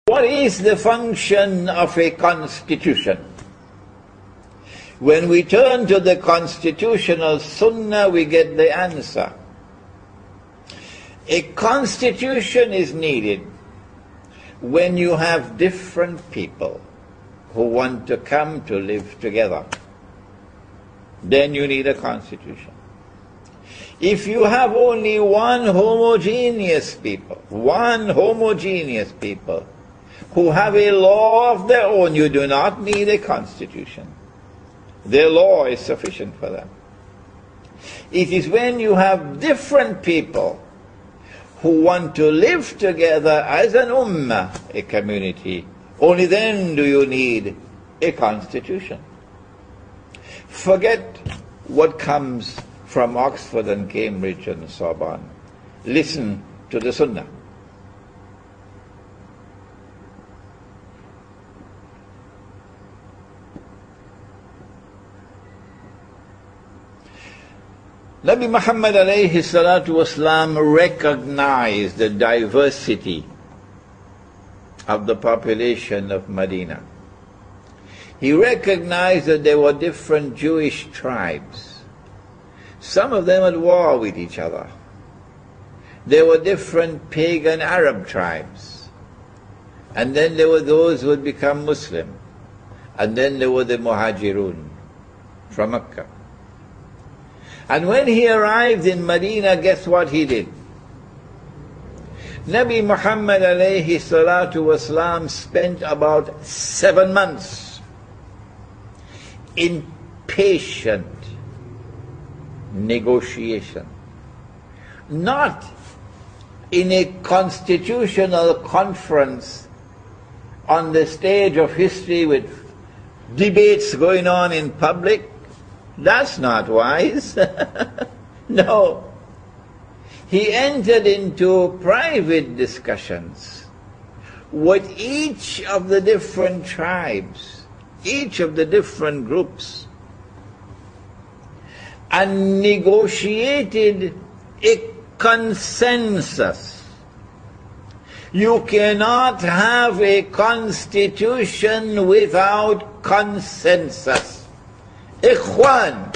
What is the function of a constitution? When we turn to the constitutional sunnah, we get the answer. A constitution is needed when you have different people who want to come to live together. Then you need a constitution. If you have only one homogeneous people who have a law of their own, you do not need a constitution. Their law is sufficient for them. It is when you have different people who want to live together as an ummah, a community, only then do you need a constitution. Forget what comes from Oxford and Cambridge and Sorbonne. Listen to the Sunnah. Nabi Muhammad alayhi salatu wasalam recognized the diversity of the population of Medina. He recognized that there were different Jewish tribes. Some of them at war with each other. There were different pagan Arab tribes. And then there were those who had become Muslim. And then there were the Muhajirun from Mecca. And when he arrived in Medina, guess what he did? Nabi Muhammad alayhi salatu wasalam spent about 7 months in patient negotiation. Not in a constitutional conference on the stage of history with debates going on in public. That's not wise. No. He entered into private discussions with each of the different tribes, each of the different groups, and negotiated a consensus. You cannot have a constitution without consensus. Ikhwan,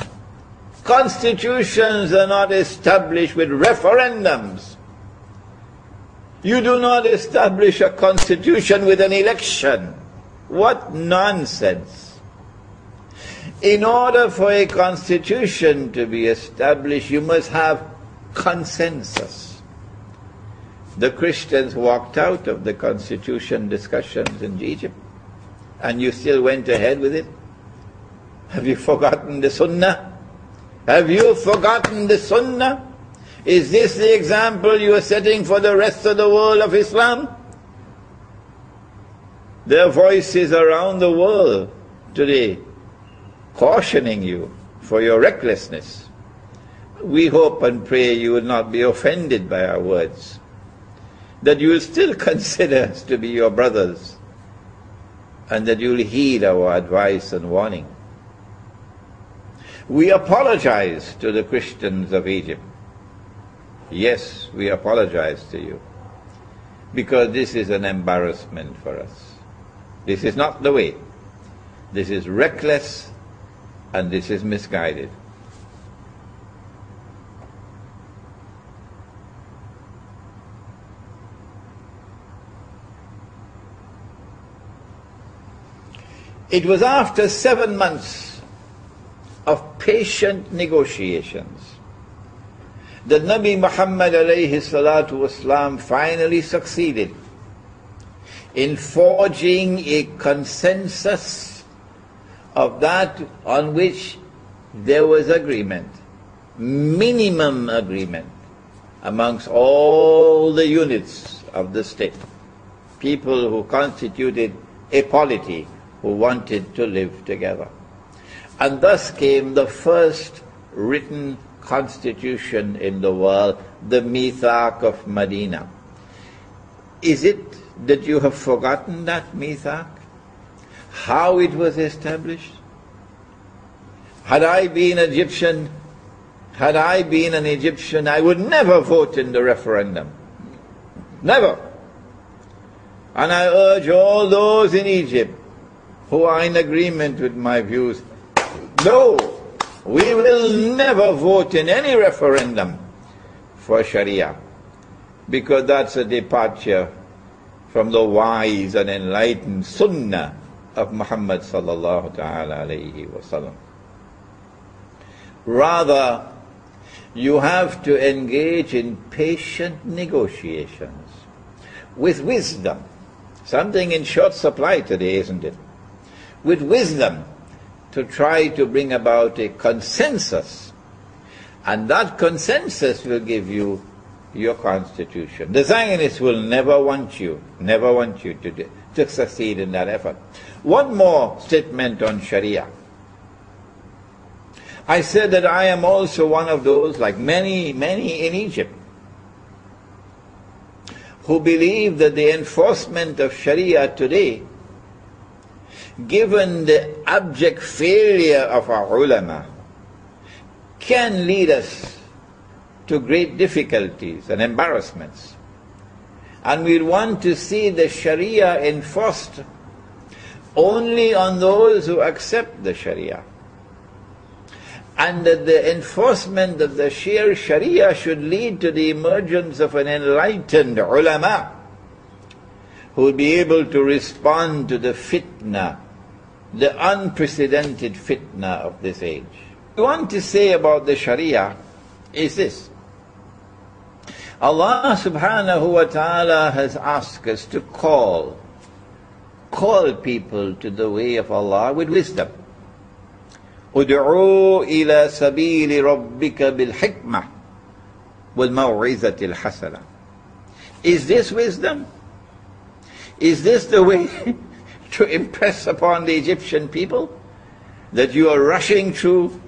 constitutions are not established with referendums. You do not establish a constitution with an election. What nonsense. In order for a constitution to be established, you must have consensus. The Christians walked out of the constitution discussions in Egypt, and you still went ahead with it? Have you forgotten the Sunnah? Have you forgotten the Sunnah? Is this the example you are setting for the rest of the world of Islam? There are voices around the world today cautioning you for your recklessness. We hope and pray you will not be offended by our words, that you will still consider us to be your brothers, and that you will heed our advice and warning. We apologize to the Christians of Egypt. Yes, we apologize to you, because this is an embarrassment for us. This is not the way. This is reckless, and this is misguided. It was after 7 months of patient negotiations that Nabi Muhammad alayhi salatu wasalam finally succeeded in forging a consensus of that on which there was agreement, minimum agreement, amongst all the units of the state, people who constituted a polity, who wanted to live together. And thus came the first written constitution in the world, the Mithaq of Medina. Is it that you have forgotten that Mithaq? How it was established? Had I been Egyptian, I would never vote in the referendum. Never. And I urge all those in Egypt who are in agreement with my views, no, we will never vote in any referendum for Sharia, because that's a departure from the wise and enlightened Sunnah of Muhammad sallallahu ta'ala alayhi wa sallam. Rather, you have to engage in patient negotiations with wisdom. Something in short supply today, isn't it? With wisdom, to try to bring about a consensus. And that consensus will give you your constitution. The Zionists will never want you to succeed in that effort. One more statement on Sharia. I said that I am also one of those, like many in Egypt, who believe that the enforcement of Sharia today, given the abject failure of our ulama, can lead us to great difficulties and embarrassments. And we want to see the Sharia enforced only on those who accept the Sharia. And that the enforcement of the sheer Sharia should lead to the emergence of an enlightened ulama who will be able to respond to the fitna, the unprecedented fitna of this age. What I want to say about the Sharia is this. Allah subhanahu wa ta'ala has asked us to call people to the way of Allah with wisdom. ادعوا إلى سبيل ربك بالحكمة والموعظة الحسنة. Is this wisdom? Is this the way to impress upon the Egyptian people that you are rushing through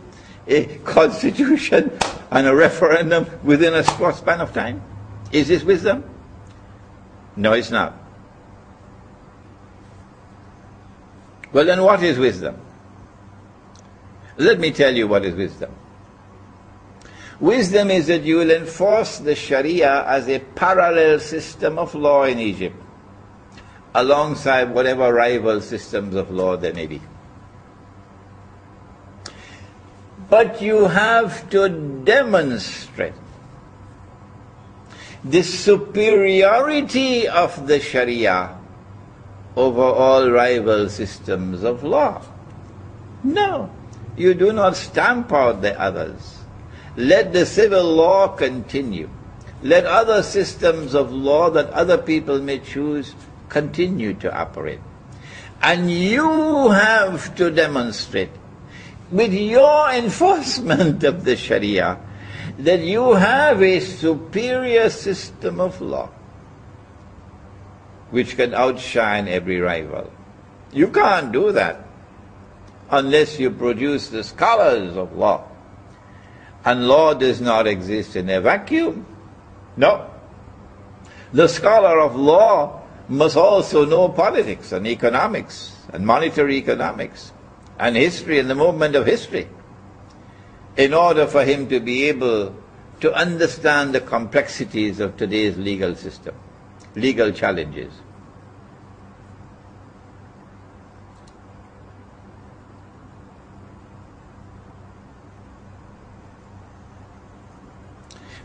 a constitution and a referendum within a short span of time? Is this wisdom? No, it's not. Well, then what is wisdom? Let me tell you what is wisdom. Wisdom is that you will enforce the Sharia as a parallel system of law in Egypt, alongside whatever rival systems of law there may be. But you have to demonstrate the superiority of the Sharia over all rival systems of law. No. You do not stamp out the others. Let the civil law continue. Let other systems of law that other people may choose continue to operate. And you have to demonstrate with your enforcement of the Sharia that you have a superior system of law which can outshine every rival. You can't do that unless you produce the scholars of law. And law does not exist in a vacuum. No. The scholar of law must also know politics and economics and monetary economics and history and the movement of history in order for him to be able to understand the complexities of today's legal system, legal challenges.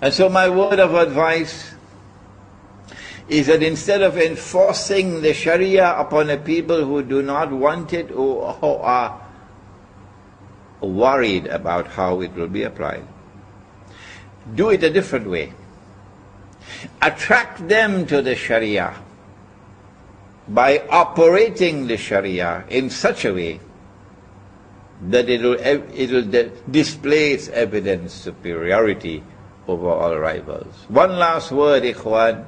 And so my word of advice is that instead of enforcing the Sharia upon a people who do not want it or who are worried about how it will be applied, do it a different way. Attract them to the Sharia by operating the Sharia in such a way that it will display its evident superiority over all rivals. One last word, Ikhwan.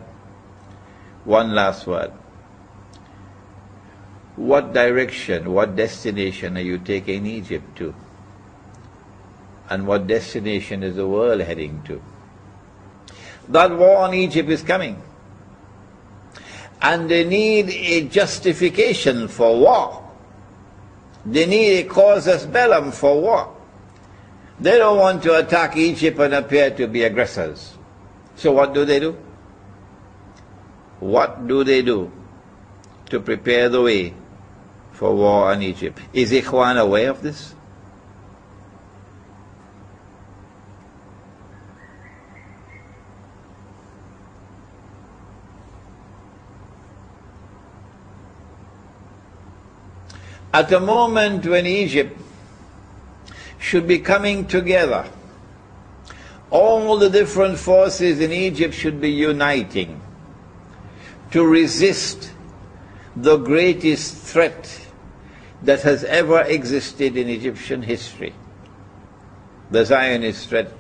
One last word. What direction, what destination are you taking Egypt to? And what destination is the world heading to? That war on Egypt is coming. And they need a justification for war. They need a casus bellum for war. They don't want to attack Egypt and appear to be aggressors. So what do they do? What do they do? to prepare the way for war on Egypt. Is Ikhwan aware of this? At a moment when Egypt should be coming together, all the different forces in Egypt should be uniting to resist the greatest threat that has ever existed in Egyptian history, the Zionist threat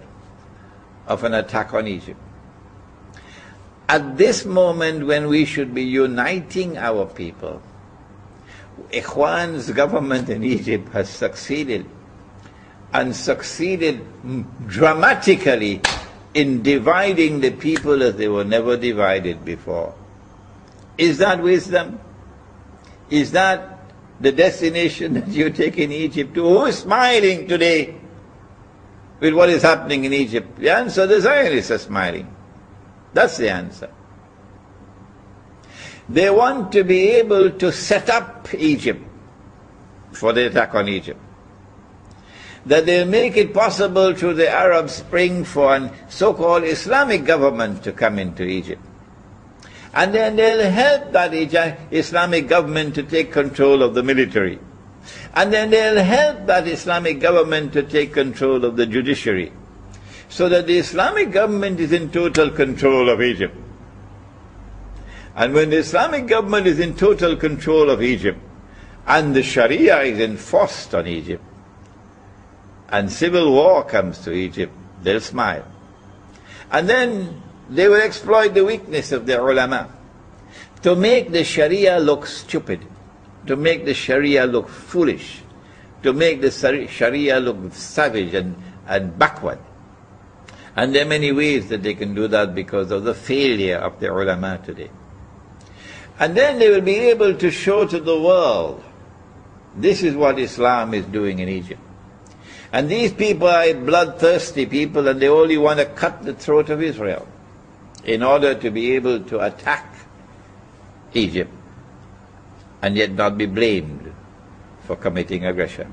of an attack on Egypt. At this moment when we should be uniting our people, Ikhwan's government in Egypt has succeeded, and succeeded dramatically in dividing the people as they were never divided before. Is that wisdom? Is that the destination that you take in Egypt to? Who is smiling today with what is happening in Egypt? The answer, the Zionists are smiling. That's the answer. They want to be able to set up Egypt for the attack on Egypt. That they'll make it possible through the Arab Spring for a so-called Islamic government to come into Egypt. And then they'll help that Islamic government to take control of the military. And then they'll help that Islamic government to take control of the judiciary. So that the Islamic government is in total control of Egypt. And when the Islamic government is in total control of Egypt, and the Sharia is enforced on Egypt, and civil war comes to Egypt, they'll smile. And then they will exploit the weakness of the ulama to make the Sharia look stupid, to make the Sharia look foolish, to make the Sharia look savage and backward. And there are many ways that they can do that because of the failure of the ulama today. And then they will be able to show to the world, this is what Islam is doing in Egypt. And these people are bloodthirsty people, and they only want to cut the throat of Israel in order to be able to attack Egypt and yet not be blamed for committing aggression.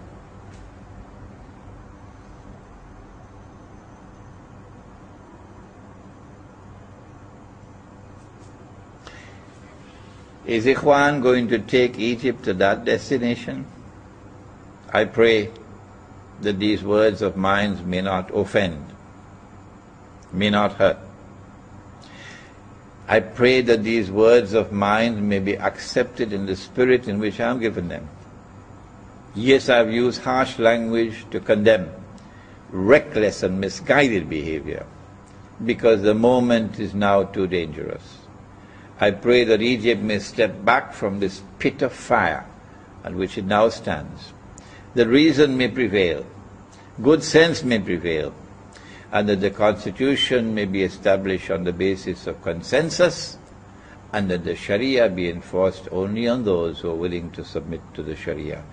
Is Ikhwan going to take Egypt to that destination? I pray that these words of mine may not offend, may not hurt. I pray that these words of mine may be accepted in the spirit in which I am given them. Yes, I have used harsh language to condemn reckless and misguided behavior, because the moment is now too dangerous. I pray that Egypt may step back from this pit of fire at which it now stands. The reason may prevail, good sense may prevail, and that the constitution may be established on the basis of consensus, and that the Sharia be enforced only on those who are willing to submit to the Sharia.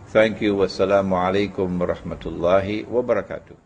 Thank you. Wassalamu alaikum wa rahmatullahi wa barakatuh.